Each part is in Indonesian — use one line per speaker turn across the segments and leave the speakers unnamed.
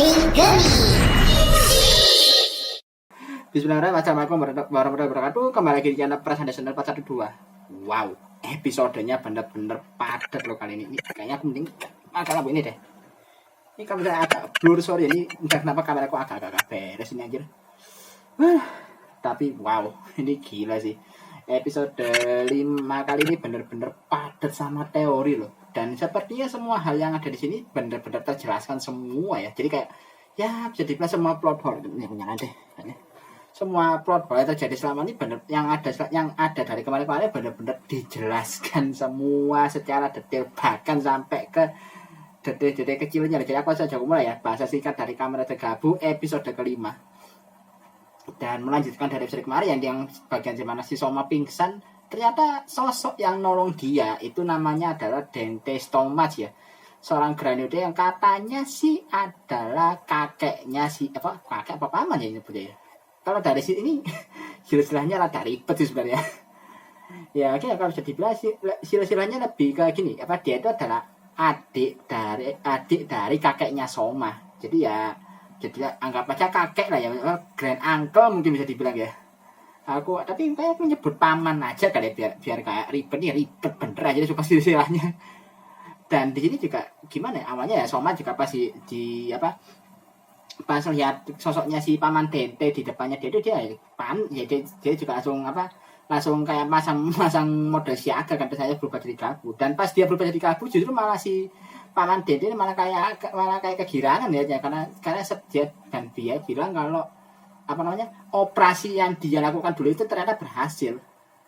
Bismillahirrahmanirrahim. Assalamualaikum warahmatullahi wabarakatuh. Kembali lagi di channel Presenter Part 12. Wow, episodenya bener-bener padat loh kali ini. Kayaknya aku mending makan lampu ini deh. Ini kamera agak blur, sorry. Ini entah kenapa kameraku agak beres ini anjir. Tapi wow, ini gila sih. Episode 5 kali ini bener-bener padat sama teori loh. Dan sepertinya semua hal yang ada di sini bener-bener terjelaskan semua ya. Jadi kayak ya bisa dibilang semua plot hole. Ini aku nyalain deh. Semua plot hole yang terjadi selama ini bener yang ada dari kemarin-kemarin bener-bener dijelaskan semua secara detail, bahkan sampai ke detik-detik kecilnya. Jadi aku saja mulai ya, bahasa singkat dari Kamera Tergabung episode kelima. Dan melanjutkan dari episode kemarin yang bagian dimana si Soma pingsan, ternyata sosok yang nolong dia itu namanya adalah Dente Stomac ya, seorang Granude yang katanya sih adalah kakeknya si kakek apa paman ya nyebutnya ya. Kalau dari sini ini silsilahnya rada ribet sih sebenarnya. Ya oke, kalau bisa dibilang silsilahnya lebih kayak gini, dia itu adalah adik dari kakeknya Soma. Jadi anggap aja kakek lah ya, grand uncle mungkin bisa dibilang ya. Tapi kayak aku nyebut paman aja kali ya, biar kayak ribet bener aja suka silsilahnya. Dan di sini juga gimana ya, awalnya ya Soma juga pasti pas lihat sosoknya si paman Dente di depannya dia juga langsung kayak masang mode siaga kan, saya berubah jadi kelabu. Dan pas dia berubah jadi kelabu justru malah si paman Dente ini malah kayak kegirangan ya, karena dia bilang kalau operasi yang dia lakukan dulu itu ternyata berhasil.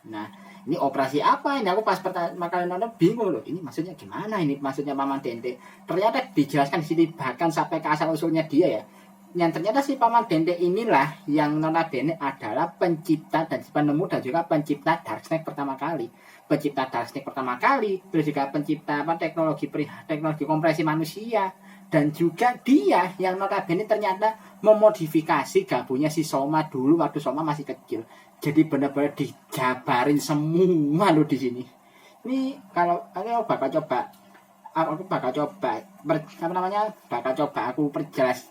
Nah, ini operasi apa ini? Aku pas pertama kali nonton bingung loh. Ini maksudnya gimana? Ini maksudnya paman Dente. Ternyata dijelaskan di sini bahkan sampai ke asal usulnya dia ya. Yang ternyata si paman Dente inilah yang notabene adalah pencipta dan penemu dan juga pencipta Darksnake pertama kali. Pencipta Darksnake pertama kali, terus juga pencipta teknologi kompresi manusia. Dan juga dia yang notabene ternyata memodifikasi gabunya si Soma dulu waktu Soma masih kecil. Jadi benar-benar dijabarin semua lo di sini. Ini kalau aku bakal coba aku perjelas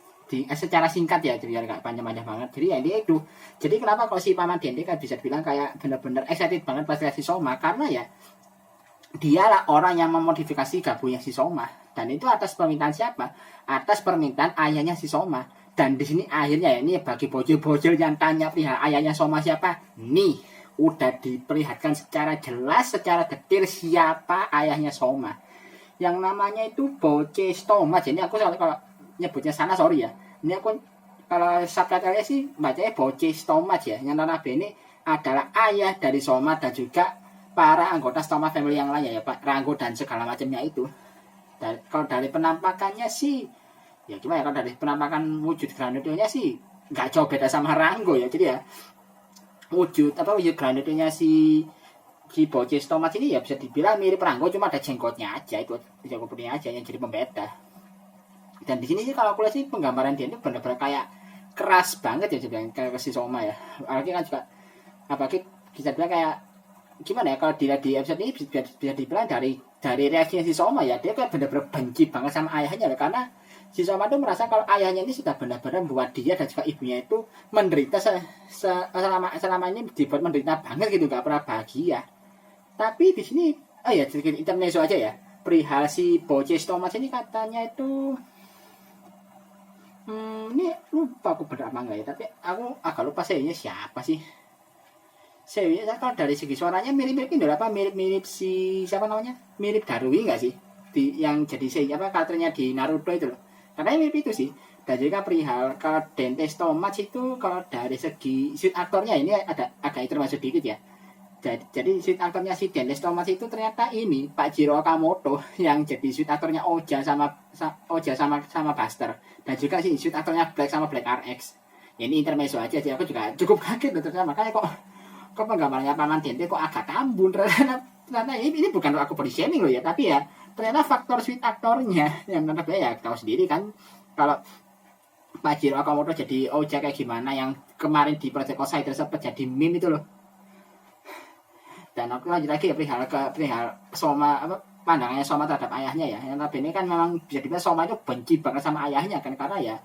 secara singkat ya, biar gak panjang-panjang banget. Jadi ya dia itu. Jadi kenapa kalau si paman Dente kan bisa dibilang kayak benar-benar excited banget pas lihat si Soma, karena ya dialah orang yang memodifikasi gabunya si Soma. Dan itu atas permintaan siapa? Atas permintaan ayahnya si Soma. Dan di sini akhirnya ya, ini bagi bocil-bocil yang tanya perihal ayahnya Soma siapa, nih udah diperlihatkan secara jelas, secara detail siapa ayahnya Soma. Yang namanya itu Boce Stomac. Jadi aku kalau nyebutnya sana sorry ya. Ini aku kalau subtitlenya sih bacanya Boce Stomac ya. Yang notabene adalah ayah dari Soma dan juga para anggota Stoma family yang lain ya, Pak Rango dan segala macamnya itu. Kalau dari penampakannya sih ya gimana ya, kalau dari penampakan wujud Granudenya sih nggak jauh beda sama Rango ya. Jadi ya wujud Granudenya si Boce Stomac ini ya bisa dibilang mirip Rango, cuma ada jenggotnya aja, itu jenggot putihnya aja yang jadi pembeda. Dan di sini sih kalau aku lihat sih penggambaran dia itu benar-benar kayak keras banget ya, jadi kayak si Soma ya. Apalagi kan juga bisa bilang kayak gimana ya, kalau dilihat di episode ini bisa dibilang dari reaksinya si Soma ya, dia kayak benar-benar benci banget sama ayahnya ya, karena si Soma itu merasa kalau ayahnya ini sudah benar-benar membuat dia dan juga ibunya itu menderita selama ini, dibuat menderita banget gitu, gak pernah bahagia. Tapi di sini sedikit intermezzo aja ya, perihal si Boce Stomac ini katanya itu ini lupa aku bener apa enggak ya, tapi aku agak lupa serinya siapa sih. Serinya kalau dari segi suaranya mirip-mirip ini mirip si siapa namanya, mirip Darui nggak sih, yang jadi karakternya di Naruto itu loh, katanya mirip itu sih. Dan juga perihal kalau Dente Stomac itu kalau dari segi suit aktornya ini agak termasuk dikit ya. Jadi suit aktornya si Dente Stomac itu ternyata ini Pak Jiro Okamoto yang jadi suit aktornya Oja sama Buster, dan juga si suit aktornya Black sama Black RX. Ya, ini intermezzo aja sih, aku juga cukup kaget loh ternyata, makanya kok penggambarannya paman Dente kok agak tambun. Ternyata ini bukan aku body shaming loh ya, tapi ya ternyata faktor suit aktornya yang ternyata ya tahu sendiri kan kalau Pak Jiro Okamoto jadi Oja kayak gimana, yang kemarin di Project Outsider sempat jadi meme itu loh. Dan aku lanjut lagi ya perihal Soma pandangannya Soma terhadap ayahnya ya. Yang notabene kan memang bisa dibilang Soma itu benci banget sama ayahnya kan, karena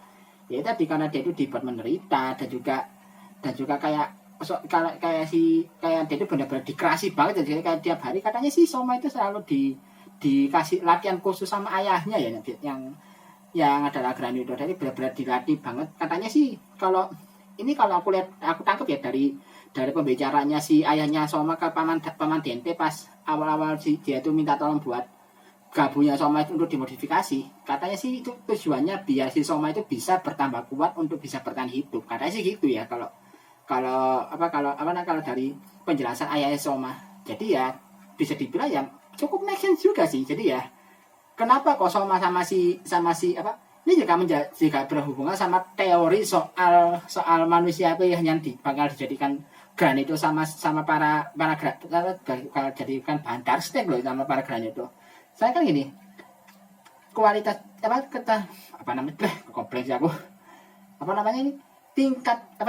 ya tadi karena dia itu dibuat menderita, dan juga kayak kayak dia itu benar-benar dikerasi banget. Jadi kayak tiap hari katanya sih Soma itu selalu dikasih latihan khusus sama ayahnya ya, yang adalah Granito. Jadi benar-benar dilatih banget katanya sih. Kalau aku lihat, aku tangkap ya dari pembicaranya si ayahnya Soma ke paman Dente pas awal-awal dia itu minta tolong buat gabungnya Soma itu untuk dimodifikasi. Katanya sih itu tujuannya biar si Soma itu bisa bertambah kuat untuk bisa bertahan hidup. Katanya sih gitu ya, kalau dari penjelasan ayahnya Soma. Jadi ya bisa dibilang ya cukup make sense juga sih. Jadi ya kenapa kok Soma sama si ini juga berhubungan sama teori soal manusia itu yang bakal dijadikan Granito sama para jadikan bahan Darkstalk loh sama para Granito. Saya kan gini, kualitas kompleks aku ini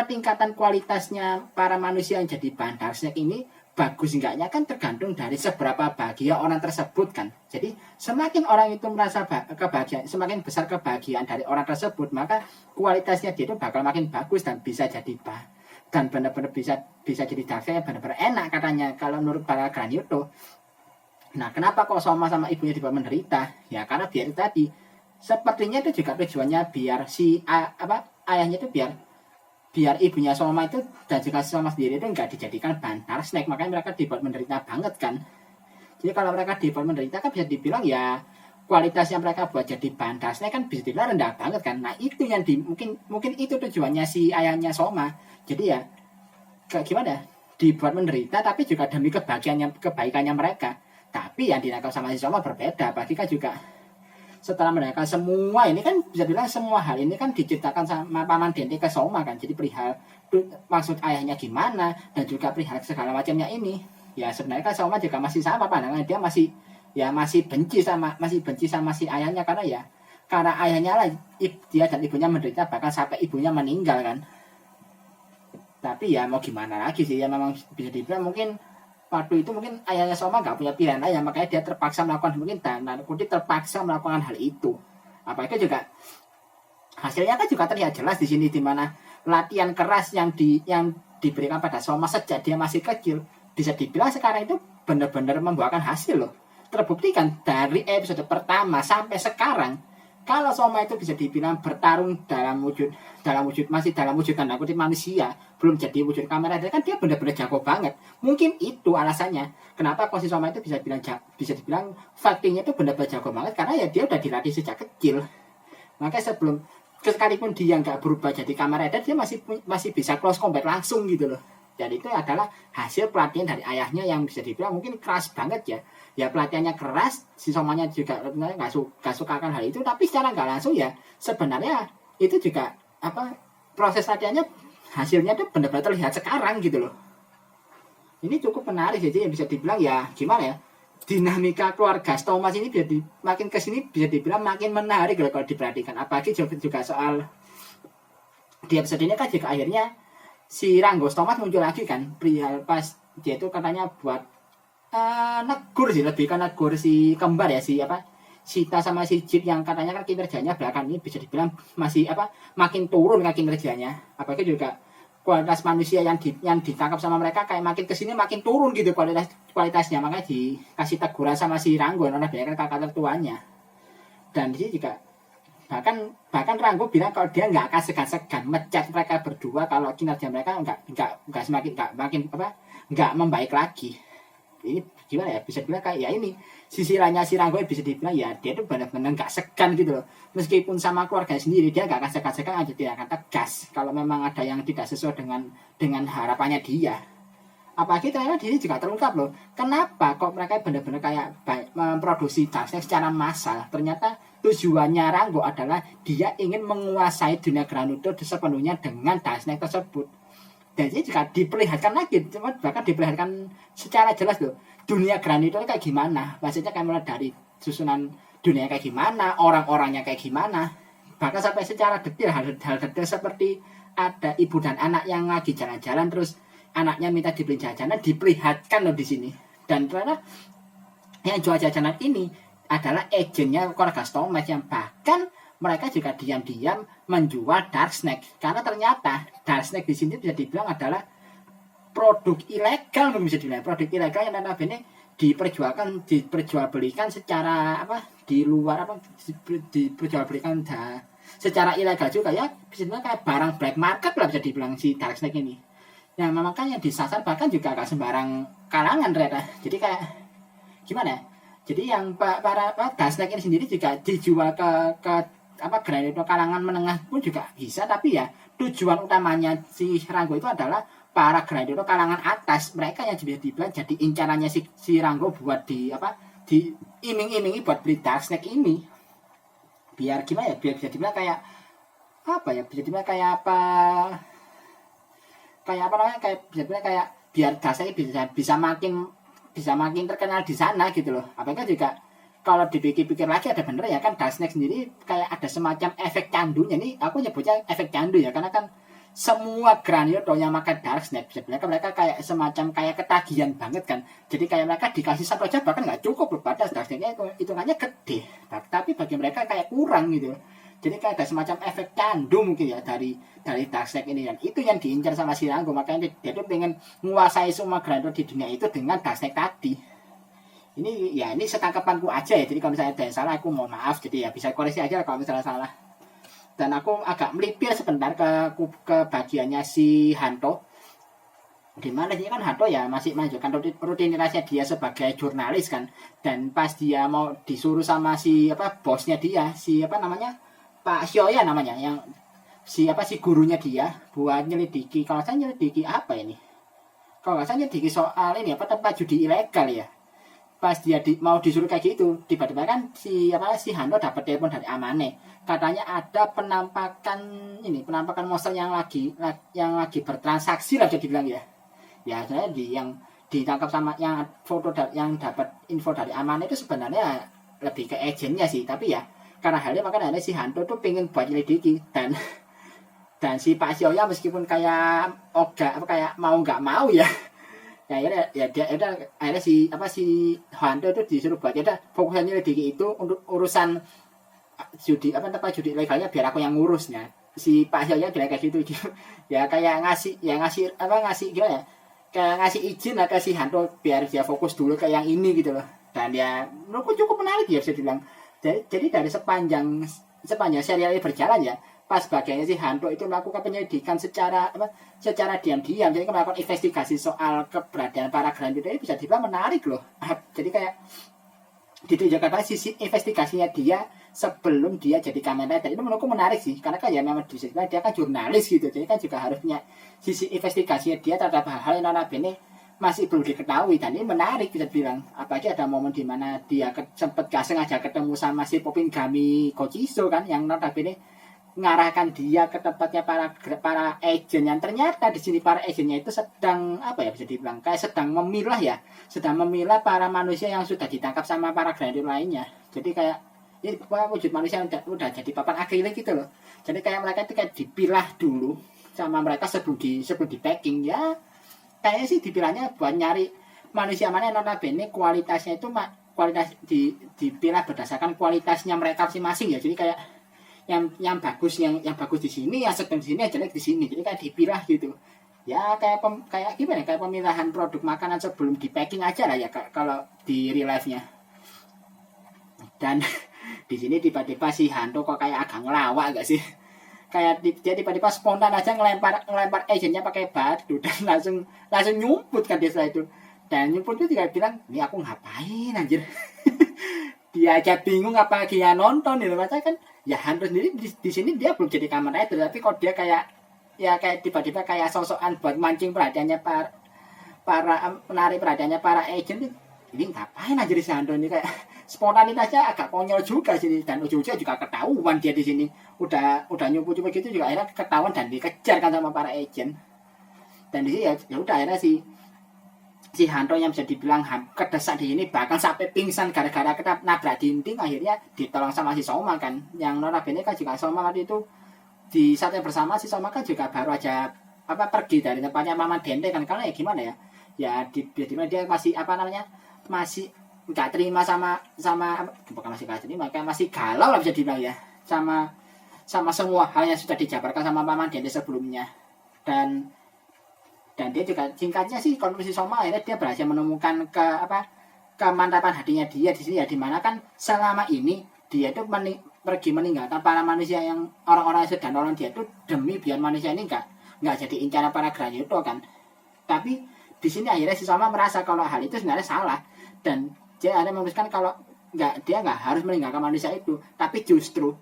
tingkatan kualitasnya para manusia yang jadi bahan Darkstalk ini bagus enggaknya kan tergantung dari seberapa bahagia orang tersebut kan. Jadi semakin orang itu merasa kebahagiaan, semakin besar kebahagiaan dari orang tersebut, maka kualitasnya dia itu bakal makin bagus dan bisa jadi dan benar-benar bisa jadi Darkstalk yang benar-benar enak katanya kalau menurut para Granito. Nah, kenapa kok Soma sama ibunya dibuat menderita? Ya karena biar itu tadi, sepertinya itu juga tujuannya biar ayahnya itu biar ibunya Soma itu dan juga Soma sendiri itu nggak dijadikan bahan Darkstalk. Makanya mereka dibuat menderita banget kan. Jadi kalau mereka dibuat menderita kan bisa dibilang ya kualitasnya mereka buat jadi bahan Darkstalk kan bisa dibilang rendah banget kan. Nah itu yang mungkin itu tujuannya si ayahnya Soma. Jadi ya gimana, dibuat menderita tapi juga demi kebaikannya mereka. Tapi yang dinakal sama si Soma berbeda. Bagi kan juga setelah mereka semua ini kan bisa bilang semua hal ini kan diciptakan sama paman Dente ke Soma kan. Jadi perihal maksud ayahnya gimana dan juga perihal segala macamnya ini ya sebenarnya kan Soma juga masih sama pandangan. Dia masih benci sama si ayahnya karena ayahnya lah dia dan ibunya menderita bahkan sampai ibunya meninggal kan. Tapi ya mau gimana lagi sih, ya memang bisa dibilang mungkin waktu itu mungkin ayahnya Soma nggak punya pilihan lain, makanya dia terpaksa melakukan terpaksa melakukan hal itu. Apa itu juga hasilnya kan juga terlihat jelas di sini, di mana latihan keras yang diberikan pada Soma sejak dia masih kecil bisa dibilang sekarang itu benar-benar membuahkan hasil loh. Terbuktikan dari episode pertama sampai sekarang, kalau Soma itu bisa dibilang bertarung dalam wujud tanda kutip manusia, belum jadi wujud kamera, kan dia benar-benar jago banget. Mungkin itu alasannya kenapa kok si Soma itu bisa dibilang fightingnya itu benar-benar jago banget, karena ya dia udah dilatih sejak kecil. Makanya sekalipun dia nggak berubah jadi kamera, dia masih bisa close combat langsung gitu loh. Dan itu adalah hasil pelatihan dari ayahnya yang bisa dibilang mungkin keras banget ya. Ya pelatihannya keras, si Somanya juga nggak suka akan hal itu, tapi secara nggak langsung ya sebenarnya itu juga proses latihannya hasilnya tuh benar-benar terlihat sekarang gitu loh. Ini cukup menarik jadi yang bisa dibilang ya gimana ya, dinamika keluarga Thomas ini makin kesini bisa dibilang makin menarik loh kalau diperhatikan. Apalagi juga soal di episode ini kan juga akhirnya si Ranggo Thomas muncul lagi kan, perihal pas dia itu katanya buat negur sih, lebih kan negur si kembar ya, si Sita sama si Jit yang katanya kan kinerjanya belakang ini bisa dibilang masih makin turun kan kinerjanya. Apalagi juga kualitas manusia yang ditangkap sama mereka kayak makin kesini makin turun gitu kualitasnya, makanya dikasih teguran sama si Ranggo karena dia kan kakak tertuanya. Dan di sini juga bahkan Ranggo bilang kalau dia nggak akan segan-segan mecat mereka berdua kalau kinerja mereka nggak membaik lagi. Ini gimana ya, bisa bilang kayak ya ini sisi lainnya si Ranggo bisa dibilang ya dia tuh benar-benar nggak segan gitu loh, meskipun sama keluarga sendiri dia nggak akan segan-segan aja, dia akan tegas kalau memang ada yang tidak sesuai dengan harapannya dia. Apalagi ternyata di sini juga terungkap loh, kenapa kok mereka benar-benar kayak memproduksi Darkstalk secara massal. Ternyata tujuannya Ranggo adalah dia ingin menguasai dunia Granito sepenuhnya dengan Darkstalk tersebut. Dan ini juga diperlihatkan lagi, bahkan diperlihatkan secara jelas loh, dunia Granito kayak gimana. Maksudnya kayak mulai dari susunan dunia kayak gimana, orang-orangnya kayak gimana, bahkan sampai secara detail, hal detail seperti ada ibu dan anak yang lagi jalan-jalan terus anaknya minta dibeli jajanan, diperlihatkan loh di sini. Dan ternyata yang jual jajanan ini adalah agennya keluarga Stomes, yang bahkan mereka juga diam-diam menjual dark snack, karena ternyata dark snack di sini bisa dibilang adalah produk ilegal, bisa dibilang produk ilegal yang notabene diperjualbelikan secara apa di luar apa diperjualbelikan secara ilegal juga ya, bisa dibilang kayak barang black market lah bisa dibilang si dark snack ini. Yang makanya disasar bahkan juga agak sembarang kalangan ternyata. Jadi kayak gimana ya? Jadi yang para dark snack ini sendiri juga dijual ke apa granito kalangan menengah pun juga bisa, tapi ya tujuan utamanya si Ranggo itu adalah para granito kalangan atas, mereka yang bisa dibilang jadi incarannya si Ranggo buat di apa di iming-imingi buat beli dark snack ini. Biar gimana ya, biar bisa dibilang kayak apa ya, bisa dibilang kayak apa namanya, kayak bisa dibilang kayak biar dark snack bisa makin terkenal di sana gitu loh. Apalagi juga kalau dipikir-pikir lagi ada bener ya kan, dark snack sendiri kayak ada semacam efek candunya. Nih aku nyebutnya efek candu ya, karena kan semua granito yang makan dark snack sebenarnya mereka kayak semacam kayak ketagihan banget kan. Jadi kayak mereka dikasih satu aja bahkan nggak cukup loh, padahal dark snacknya itu hitungannya gede, tapi bagi mereka kayak kurang gitu. Jadi kayak ada semacam efek candu mungkin ya dari dark snack ini, dan itu yang diincar sama si Ranggo. Makanya dia tuh pengen menguasai semua granito di dunia itu dengan dark snack tadi. Ini setangkapanku aja ya, jadi kalau misalnya ada yang salah aku mau maaf, jadi ya bisa koreksi aja kalau misalnya salah. Dan aku agak melipir sebentar ke bagiannya si Hanto, dimana sih kan Hanto ya masih menunjukkan rutinitasnya dia sebagai jurnalis kan. Dan pas dia mau disuruh sama si apa bosnya dia, si apa namanya Pak Shoya namanya, yang si gurunya dia buat nyelidiki, kalau saya nyelidiki apa ini, kalau nggak saya nyelidiki soal ini apa tempat judi ilegal ya. Pas dia mau disuruh kayak gitu, tiba-tiba kan si Hanto dapat telepon dari Amane, katanya ada penampakan monster yang lagi bertransaksi lah, jadi bilang ya. Ya saya yang ditangkap sama yang foto yang dapat info dari Amane itu sebenarnya lebih ke agennya sih, tapi ya karena halnya makanya si Hanto tuh pengen buat nyelidiki, dan si Pak Sioya meskipun kayak kayak mau nggak mau ya akhirnya si Hanto itu disuruh buat fokusannya nyelidiki itu untuk urusan judi tempat judi ilegalnya biar aku yang ngurusnya. Si Pak Sioya bilang kayak gitu ya, kayak ngasih gimana ya, kayak ngasih izin lah ke si Hanto biar dia fokus dulu ke yang ini gitu loh. Dan ya menurutku cukup menarik ya bisa dibilang. Jadi dari sepanjang serial ini berjalan ya, pas bagiannya si Hanto itu melakukan penyelidikan secara diam-diam, jadi melakukan investigasi soal keberadaan para granito ini bisa dibilang menarik loh. Jadi kayak ditunjukkan pada sisi investigasinya dia sebelum dia jadi Kamen Rider, itu menurutku menarik sih, karena kan ya memang dia kan jurnalis gitu, jadi kan juga harus punya sisi investigasinya dia terhadap hal-hal yang notabene masih belum diketahui, dan ini menarik bisa bilang. Apalagi ada momen di mana dia sempat gak sengaja ketemu sama si Popingami Kochiso kan, yang notabene ngarahkan dia ke tempatnya para agen, yang ternyata di sini para agennya itu sedang bisa dibilang kayak sedang memilah para manusia yang sudah ditangkap sama para granito lainnya. Jadi kayak ini wujud manusia yang udah jadi papan akrilik gitu loh. Jadi kayak mereka itu kayak dipilah dulu sama mereka sebelum di packing ya. Kayaknya sih dipilahnya buat nyari manusia mana yang notabene kualitasnya itu kualitas dipilah berdasarkan kualitasnya mereka masing-masing ya. Jadi kayak yang bagus di sini, yang sedang di sini, yang jelek di sini. Jadi kayak dipilah gitu. Ya kayak gimana? Kayak pemilahan produk makanan sebelum di packing aja lah ya kalau di real life-nya. Dan di sini tiba-tiba si Hanto kok kayak agak ngelawak gak sih? Kayak dia tiba-tiba spontan aja ngelempar agennya pakai batu dan langsung nyumput kan dia setelah itu. Dan nyumput itu juga bilang, "Ini aku ngapain anjir?" Dia aja bingung apalagi yang nonton gitu. Macam kan ya Hanto sendiri di sini dia belum jadi Kamen Rider, tapi kok dia kayak tiba-tiba kayak sosokan buat mancing perhatiannya menarik perhatiannya para agent. Ini ngapain aja di Hanto ini, kayak spontanitasnya agak konyol juga sih. Dan ujung-ujungnya juga ketahuan dia di sini udah nyumput gitu juga, akhirnya ketahuan dan dikejar kan sama para agent. Dan di sini ya udah akhirnya si Hanto yang bisa dibilang kedesak di sini, bahkan sampai pingsan gara-gara nabrak dinding, akhirnya ditolong sama si Soma kan, yang notabene kan juga Soma waktu itu di saat yang bersama si Soma kan juga baru aja pergi dari tempatnya Mama Dente kan, karena ya gimana ya dia masih nggak terima bukan masih nggak terima, kayak masih galau lah bisa dibilang ya, sama semua hal yang sudah dijabarkan sama Paman Dente sebelumnya. Dan dia juga singkatnya sih kalau si Soma akhirnya dia berhasil menemukan kemantapan hatinya dia di sini ya, dimana kan selama ini dia tuh pergi meninggalkan para manusia yang orang-orang yang sedang nolong dia tuh demi biar manusia ini nggak jadi incaran para Granyuto kan. Tapi di sini akhirnya si Soma merasa kalau hal itu sebenarnya salah, dan dia akhirnya memutuskan kalau dia nggak harus meninggalkan manusia itu, tapi justru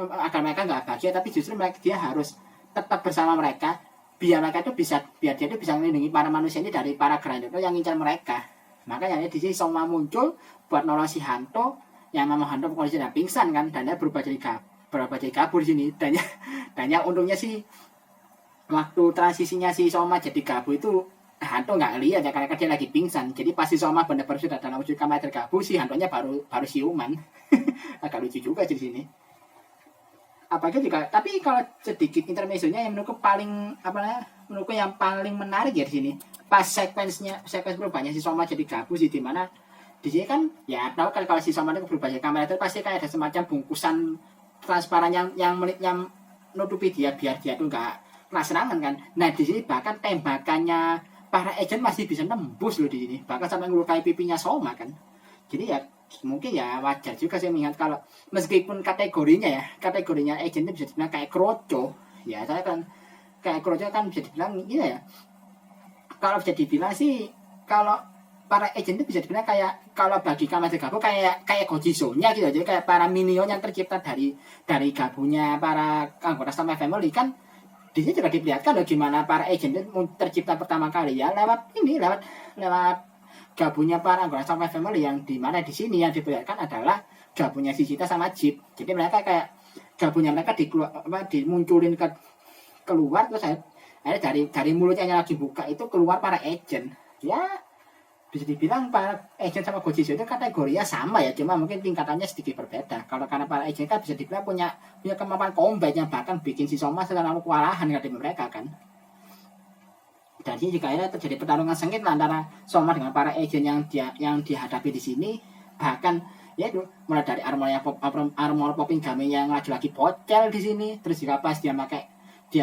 agar mereka nggak bahagia, tapi justru dia harus tetap bersama mereka biar dia itu bisa melindungi para manusia ini dari para Granyuto yang ngincar mereka. Makanya di sini Soma muncul buat nolong si Hanto, yang memang Hanto kondisi sudah pingsan kan, dan dia berubah jadi kabur di sini. Dan ya untungnya sih waktu transisinya si Soma jadi kabur itu Hanto nggak lihat ya, karena dia lagi pingsan. Jadi pas si Soma benar-benar sudah dalam wujud Kamen Rider Gabu, si Hantonya baru siuman. Agak lucu juga di sini. Apalagi juga, tapi kalau sedikit intermezzonya yang menurutku yang paling menarik ya di sini pas sekuens berubahnya si Soma jadi Gabu sih, dimana di sini kan ya tahu kan kalau si Soma itu berubah jadi Kamen Rider pasti kayak ada semacam bungkusan transparan yang nutupi dia biar dia tuh nggak kena serangan kan. Nah di sini bahkan tembakannya para agent masih bisa nembus loh di sini, bahkan sampai ngelukai pipinya Soma kan. Jadi ya mungkin ya wajar juga saya mengingat kalau meskipun kategorinya agent itu bisa dibilang kayak kroco ya, saya kan kayak kroco kan bisa dibilang ya, kalau bisa dibilang sih kalau para agent itu bisa dibilang kayak, kalau bagi Kamen Rider Gabu kayak Gojizo-nya gitu, jadi kayak para minion yang tercipta dari gabunya para anggota Spy Family kan. Di sini juga diperlihatkan loh gimana para agent itu tercipta pertama kali ya lewat gabunya para anggota Spy Family, yang dimana di sini yang diperlihatkan adalah gabunya si Cheetah sama Jeep. Jadi mereka kayak gabunya mereka dimunculin keluar, terus ada dari mulutnya yang lagi buka itu keluar para agent. Ya bisa dibilang para agent sama Gojizo itu kategorinya sama ya, cuma mungkin tingkatannya sedikit berbeda. Karena para agent kan bisa dibilang punya kemampuan combat yang bahkan bikin si Soma selalu kewalahan dari mereka kan. Dan ini juga akhirnya terjadi pertarungan sengit antara Soma dengan para agent yang dihadapi di sini. Bahkan ya itu mulai dari armor popping game yang lagi pocel di sini, terus juga pas dia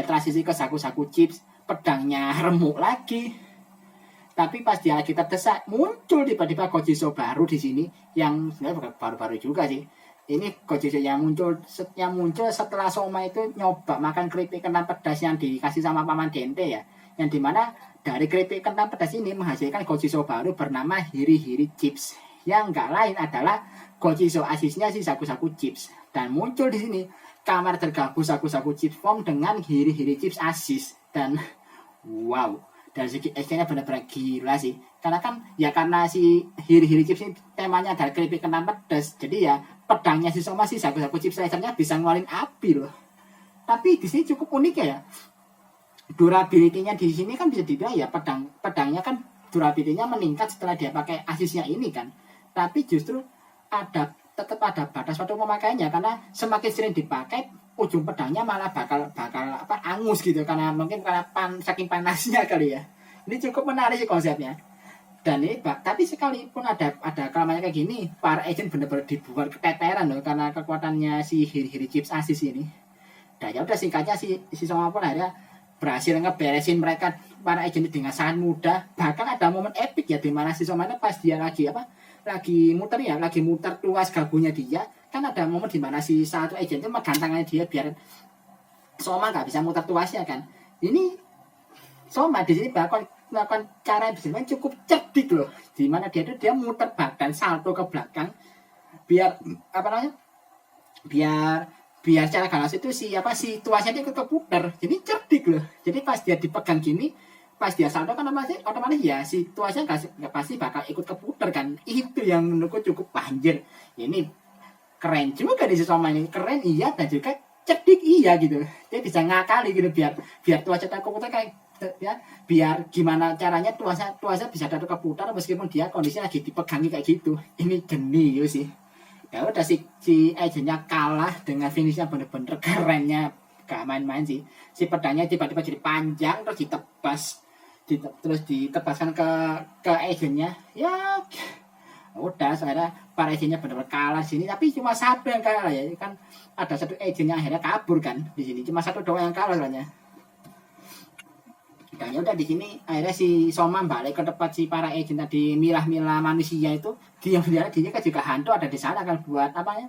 transisi ke saku-saku chips, pedangnya remuk lagi. Tapi pas dia lagi terdesak, muncul tiba-tiba Gojizo baru di sini, yang sebenarnya baru-baru juga sih. Ini Gojizo yang muncul setelah Soma itu nyoba makan keripik kentang pedas yang dikasih sama Paman Dente ya. Yang dimana dari keripik kentang pedas ini menghasilkan Gojizo baru bernama Hiri-Hiri Chips. Yang nggak lain adalah Gojizo asisnya si Saku-Saku Chips. Dan muncul di sini Kamen Rider Gabu Saku-Saku Chips form dengan Hiri-Hiri Chips asis. Dan wow, dari segi actionnya benar-benar gila sih. Karena si Hiri-Hiri Chips ini temanya dari keripik kentang pedas, jadi ya pedangnya si Soma si Saku-Saku Chips lasernya bisa ngeluarin api loh. Tapi di sini cukup unik ya. Durability-nya di sini kan bisa dibilang ya pedangnya kan durability-nya meningkat setelah dia pakai asisnya ini kan. Tapi justru tetap ada batas waktu pemakaiannya, karena semakin sering dipakai ujung pedangnya malah bakal angus gitu, karena saking panasnya kali ya. Ini cukup menarik sih konsepnya. Dan ini tapi sekalipun ada kelemahannya kayak gini, para agent benar-benar dibuat keteteran loh karena kekuatannya si Hiri-Hiri Chips asis ini. Dan ya udah singkatnya si Soma pun akhirnya berhasil ngeberesin mereka para agent dengan sangat mudah. Bahkan ada momen epic ya, dimana si Soma pas dia lagi muter tuas gabunya dia, kan ada momen dimana si satu agent itu megang tangannya dia biar Soma nggak bisa muter tuasnya kan. Ini Soma di sini melakukan cara yang bisa cukup cerdik loh, dimana dia muter badan salto ke belakang biar cara ganas itu si tuasnya itu keputar. Jadi cerdik loh. Jadi pas dia dipegang gini, pas dia salto kan otomatis ya si tuasnya nggak pasti bakal ikut keputar kan. Itu yang menurutku cukup banjir. Ini keren juga di Soma ini, keren iya, dan juga cerdik iya gitu. Dia bisa ngakali gitu biar tuasnya keputar kayak ya, biar gimana caranya tuasnya bisa datang keputar meskipun dia kondisinya lagi dipegangi kayak gitu. Ini jenius sih. Ya udah si agentnya kalah dengan finishnya bener-bener kerennya, gak main-main sih. Si pedangnya tiba-tiba jadi panjang terus ditebaskan ke agentnya. Ya Udah sekarang para agentnya benar-benar kalah di sini, tapi cuma satu yang kalah ya kan, ada satu agent yang akhirnya kabur kan di sini, cuma satu doang yang kalah soalnya. Dan ya udah di sini akhirnya si Soma balik ke tempat si para agent tadi milah-milah manusia itu, dia kan juga hantu ada di sana kan buat apa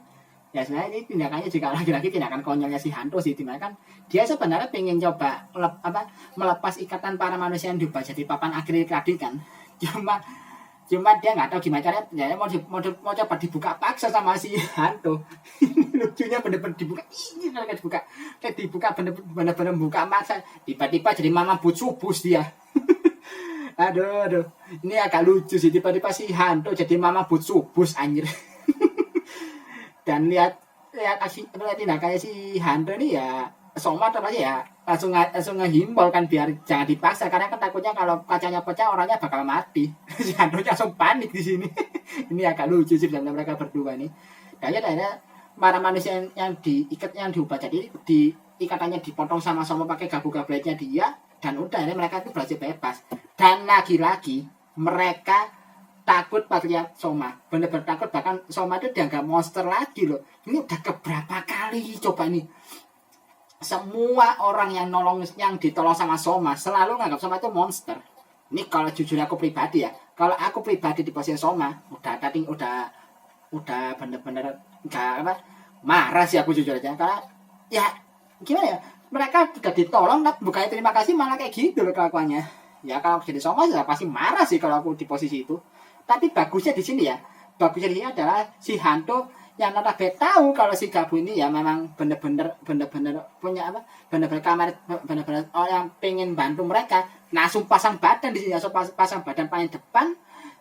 ya sebenarnya ini tindakannya juga lagi-lagi tindakan konyolnya si hantu sih, dimana kan dia sebenarnya pengen coba melepas ikatan para manusia yang diubah jadi papan akrilik tadi kan, cuma cuma dia nggak tahu gimana caranya, ya mau coba dibuka paksa sama si hantu. Lucunya bener-bener dibuka, ini kayak dibuka bener-bener buka maksa, tiba-tiba jadi mama bus dia. Aduh, ini agak lucu sih, tiba-tiba si hantu jadi mama bus anjir. Dan lihat tindakannya si hantu ini ya, Soma apa aja ya langsung ngehimbau kan biar jangan dipaksa, karena kan takutnya kalau kacanya pecah orangnya bakal mati. Si hantunya langsung panik di sini. Ini agak lucu sih dalam mereka berdua nih. Dan akhirnya para manusia yang diikat, yang diubah jadi di ikatannya dipotong sama Soma pakai gabu-gabuletnya dia, dan udah akhirnya mereka itu belajar bebas. Dan lagi-lagi mereka takut pas lihat Soma, bener-bener takut, bahkan Soma itu dianggap monster lagi loh. Ini udah keberapa kali coba nih, semua orang yang ditolong sama Soma selalu nganggap Soma itu monster. Ini kalau jujur aku pribadi ya, kalau aku pribadi di posisi Soma udah bener-bener nggak apa, marah sih aku jujur aja, karena ya gimana ya, mereka udah ditolong bukannya terima kasih malah kayak gitu loh kelakuannya. Ya kalau jadi Soma ya pasti marah sih kalau aku di posisi itu. Tapi bagusnya di sini adalah si hantu yang notabene tahu kalau si Gabu ini ya memang bener-bener punya apa, bener-bener kamar, bener-bener yang pengen bantu mereka, langsung pasang badan di sini, langsung pasang badan paling depan,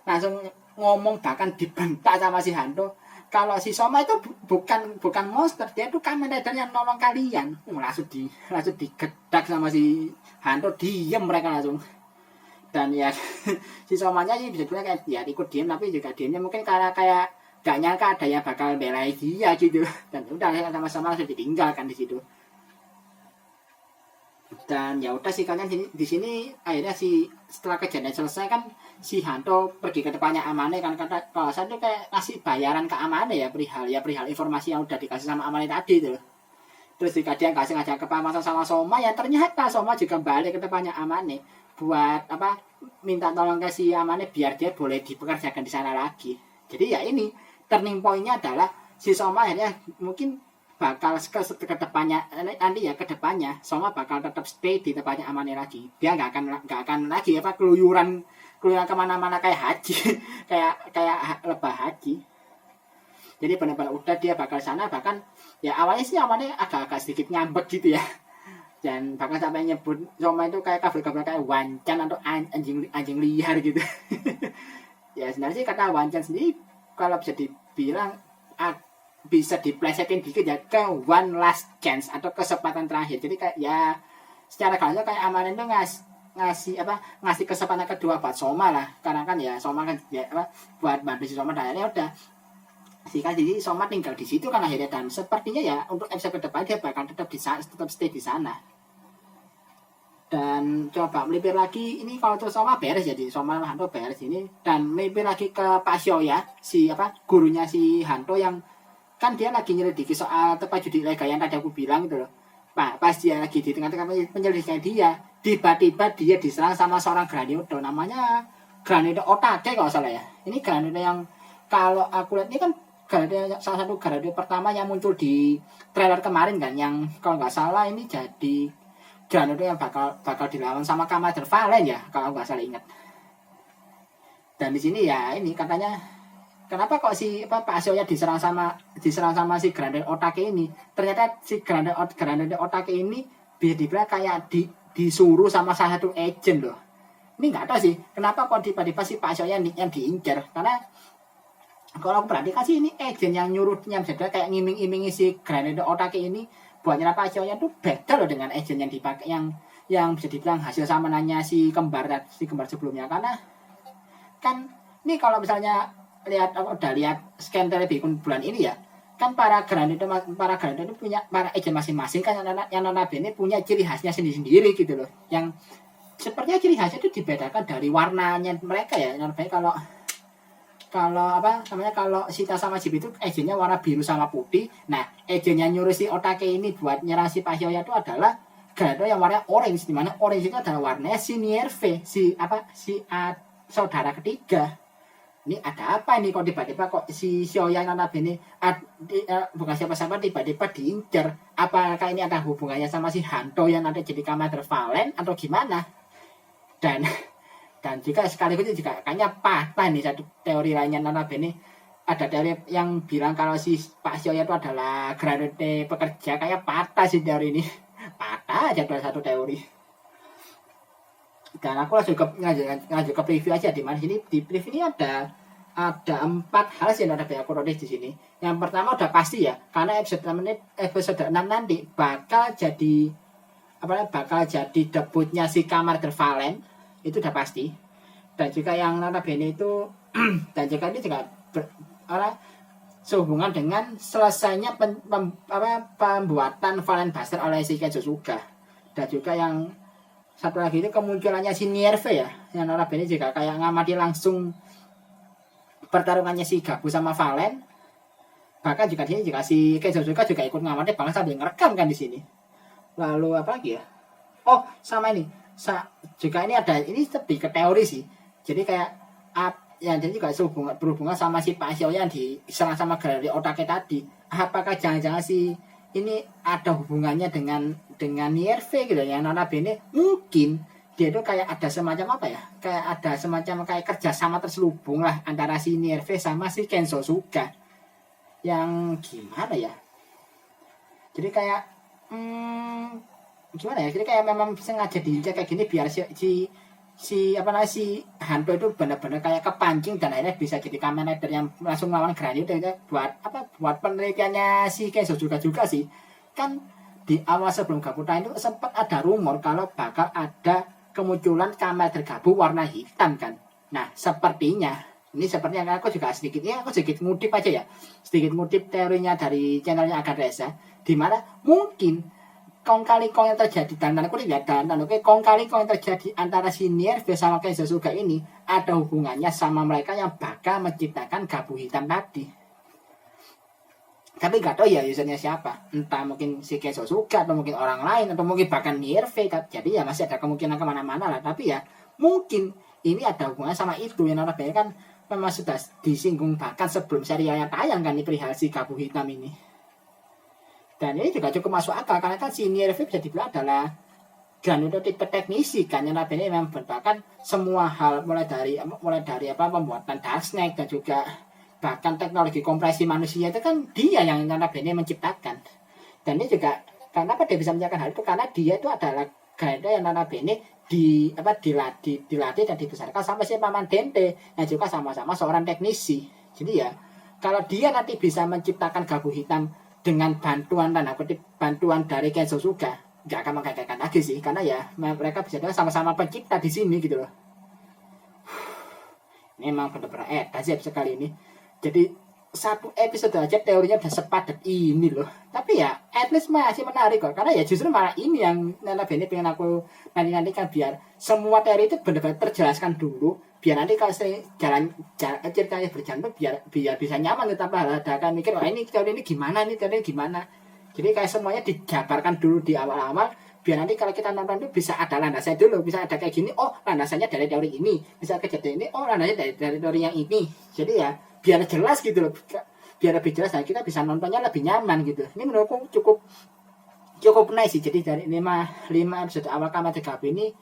langsung ngomong, bahkan dibentak sama si hantu kalau si Soma itu bukan monster, dia itu Kamen Rider yang nolong kalian. Langsung digedak sama si hantu, diem mereka langsung. Dan ya si Somanya sih bisa bilang kayak ya ikut diem, tapi juga diemnya mungkin karena kayak gak nyangka ada yang bakal belain dia gitu, dan udah sama-sama langsung ditinggalkan di situ. Dan ya udah sih kalian di sini akhirnya setelah kejadian selesai kan si Hanto pergi ke depannya Amane kan, kata kalau saya tuh kayak ngasih bayaran ke Amane ya perihal informasi yang udah dikasih sama Amane tadi tuh. Terus jika dia ngajak kepanasan sama Soma, ya ternyata Soma juga balik ke depannya Amane buat apa, minta tolong ke si Amane biar dia boleh dipekerjakan di sana lagi. Jadi ya ini turning point-nya adalah si Soma akhirnya mungkin bakal ke depannya nanti ya, ke depannya Soma bakal tetap stay di tempatnya Amane lagi. Dia nggak akan lagi apa keluyuran kemana-mana kayak haji kayak lebah haji. Jadi benar-benar udah dia bakal sana, bahkan ya awalnya sih Amane agak sedikit ngambek gitu ya. Dan bahkan sampai nyebut Soma itu kayak kabel-kabel kayak wancan atau anjing liar gitu. Ya sebenarnya sih kata wancan sendiri kalau bisa dibilang bisa diplesetin dikit ya ke one last chance atau kesempatan terakhir. Jadi kayak ya secara gampang kayak Amane itu ngasih kesempatan kedua buat Soma lah, karena kan ya Soma kan ya apa buat bantu si Soma, dan akhirnya udah jadi Soma tinggal di situ kan akhirnya, dan sepertinya ya untuk episode ke depan dia bakal tetap stay di sana. Dan coba melipir lagi ini, kalau tuh Soma beres, jadi Soma sama Hanto beres ini, dan melipir lagi ke Pak Shoya, si apa gurunya si Hanto yang kan dia lagi nyelidiki soal tempat judi ilegal yang tadi aku bilang gitu loh. Pas dia lagi di tengah-tengah penyelidikan dia, tiba-tiba dia diserang sama seorang Granito, namanya Granito Otake kalau salah ya. Ini Granito yang kalau aku lihat ini kan salah satu Granito pertama yang muncul di trailer kemarin kan, yang kalau nggak salah ini jadi Granito yang bakal dilawan sama Kamen Rider Valen ya kalau nggak salah ingat. Dan di sini ya ini katanya kenapa kok si Pak Shoya diserang sama si Granito Otake ini? Ternyata si Granito Otake ini bisa dibilang kayak disuruh sama salah satu agent loh. Ini nggak tahu sih kenapa kok tiba-tiba si Pak Shoya yang diincar, karena kalau aku perhatikan sih ini agent yang nyuruhnya, bisa kayak ngiming-imingi si Granito Otake ini buat nyerang Pak Shoya itu beda loh dengan agent yang dipakai yang bisa dibilang hasil samananya si kembar sebelumnya. Karena kan ini kalau misalnya udah lihat scan telepon bulan ini ya, kan para Granito itu punya para agent masing-masing kan yang notabene punya ciri khasnya sendiri-sendiri gitu loh, yang sepertinya ciri khasnya itu dibedakan dari warnanya mereka ya. Notabene kalau Sita sama Jeep itu agentnya warna biru sama putih. Nah, agentnya nyuruh si Otake ini buat nyerang si Pak Hyoya itu adalah Gado yang warna orange, di mana orange itu adalah warnanya si Nierve, saudara ketiga. Ini ada apa ini kok tiba-tiba kok si Hyoya notabene bukan siapa-siapa tiba-tiba diincar. Apakah ini ada hubungannya sama si Hanto yang nanti jadi Commander Valen atau gimana? Dan juga sekaligus juga kayaknya patah nih satu teori lainnya notabene. Ada teori yang bilang kalau si Pak Hyoya itu adalah granate pekerja, kayak patah sih teori ini. Patah aja satu teori. Dan aku langsung ngajak ke preview aja, di mana sini di preview ini ada 4 hal sih yang ada aku notice di sini. Yang pertama udah pasti ya, karena episode 6 nanti bakal jadi debutnya si Commander Valen, itu udah pasti. Dan juga yang notabene itu dan juga ini juga sehubungan dengan selesainya pembuatan Valen Buster oleh si Kenzo Suga. Dan juga yang satu lagi itu kemunculannya si Nierve ya, yang notabene juga kayak ngamati langsung pertarungannya si Gabu sama Valen. Bahkan juga di sini juga si Kenzo Suga juga ikut ngamati banget sambil ngerekam kan di sini. Lalu apa lagi ya? Oh, sama ini. Juga ini ada, ini lebih ke teori sih. Jadi kayak yang jadi juga berhubungan sama si Pak Hyoya yang diserang sama galeri Otake tadi. Apakah jangan-jangan si ini ada hubungannya dengan Nierve gitu ya? Notabene mungkin dia itu kayak ada semacam apa ya? Kayak ada semacam kayak kerjasama terselubung lah antara si Nierve sama si Kenzo Suga. Yang gimana ya? Jadi kayak gimana ya? Jadi kayak memang sengaja diinjak kayak gini biar si Hanto itu benar-benar kayak kepancing dan akhirnya bisa jadi Kamen Rider yang langsung melawan Granite buat penelitiannya si Kenzo juga sih. Kan di awal sebelum Gabutan itu sempat ada rumor kalau bakal ada kemunculan Kamen Rider Gabu warna hitam kan. Nah, sepertinya aku sedikit ngutip aja ya. Sedikit ngutip teorinya dari channelnya Agadresa, di mana mungkin kong kali kong yang terjadi kong kali kong yang terjadi antara si Nierve sama Kenzo Suga ini ada hubungannya sama mereka yang bakal menciptakan Gabu hitam tadi. Tapi gak tahu ya usernya siapa, entah mungkin si Kenzo Suga atau mungkin orang lain atau mungkin bahkan Nierve. Jadi ya masih ada kemungkinan kemana-mana lah. Tapi ya mungkin ini ada hubungannya sama itu yang notabene kan memang sudah disinggung bahkan sebelum serialnya tayang kan, ini perihal si Gabu hitam ini. Dan ini juga cukup masuk akal karena kan si Nierve bisa dibilang adalah Granito tipe teknisi kan, yang notabene memang bahkan semua hal mulai dari pembuatan Dark Snake dan juga bahkan teknologi kompresi manusia itu kan dia yang notabene menciptakan. Dan ini juga kenapa dia bisa menciptakan hal itu, karena dia itu adalah Granito yang notabene dilatih dan dibesarkan sama si Paman Dente yang juga sama-sama seorang teknisi. Jadi ya kalau dia nanti bisa menciptakan Gabu hitam dengan bantuan dari Kenzo Suga, nggak akan menggagalkan lagi sih, karena ya mereka bisa sama-sama pencipta di sini gitu loh. Ini memang benar-benar dahsyat sekali ini. Jadi satu episode aja teorinya udah sepadat ini loh. Tapi ya at least masih menarik kok, karena ya justru malah ini yang notabene pengen aku nanti kan biar semua teori itu benar-benar terjelaskan dulu, biar nanti kalau ceritanya berjalan biar bisa nyaman tanpa ada kan mikir ini teori ini gimana. Jadi kayak semuanya dijabarkan dulu di awal-awal, biar nanti kalau kita nonton itu bisa ada landasannya dulu, bisa ada kayak gini, oh landasannya dari teori ini, bisa kejadian ini, oh landasannya dari teori yang ini. Jadi ya biar jelas gitu loh, biar lebih jelas dan kita bisa nontonnya lebih nyaman gitu. Ini menurutku cukup nice sih. Jadi dari 5 episode awal Kamen Rider Gabu ini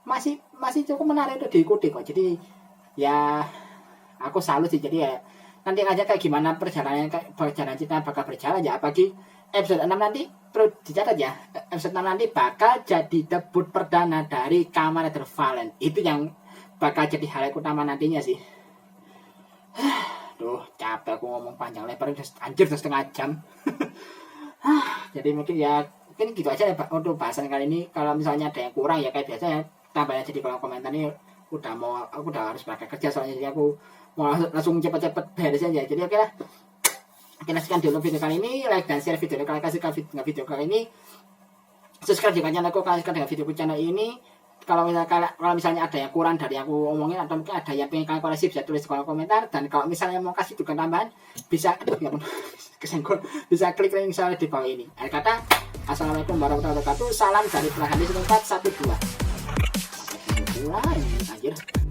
masih cukup menarik untuk diikuti kok. Jadi ya aku salut sih. Jadi ya nanti aja kayak gimana perjalanan cerita bakal berjalan ya. Apalagi episode 6 nanti perlu dicatat ya. Episode 6 nanti bakal jadi debut perdana dari Kamen Rider Valen. Itu yang bakal jadi hal utama nantinya sih. Duh, capek aku ngomong panjang lebar, anjir udah setengah jam. Jadi mungkin gitu aja ya untuk bahasan kali ini. Kalau misalnya ada yang kurang ya kayak biasa ya tambah aja di kolom komentar. Ini aku udah harus berangkat kerja soalnya, jadi aku mau langsung cepet-cepet beres aja. Jadi oke lah, kita sekian dulu video kali ini. Like dan share video kalian kasih video kali ini. Subscribe jika channelku kalian suka dengan video channel ini. kalau misalnya ada yang kurang dari aku omongin atau mungkin ada yang pengen kalian koreksi bisa tulis di kolom komentar. Dan kalau misalnya mau kasih dukungan tambahan bisa kesenggol, bisa klik link misalnya di bawah ini. Akhir kata, assalamualaikum warahmatullahi wabarakatuh. Salam dari Prahandis 412. Sampai jumpa lagi, anjir.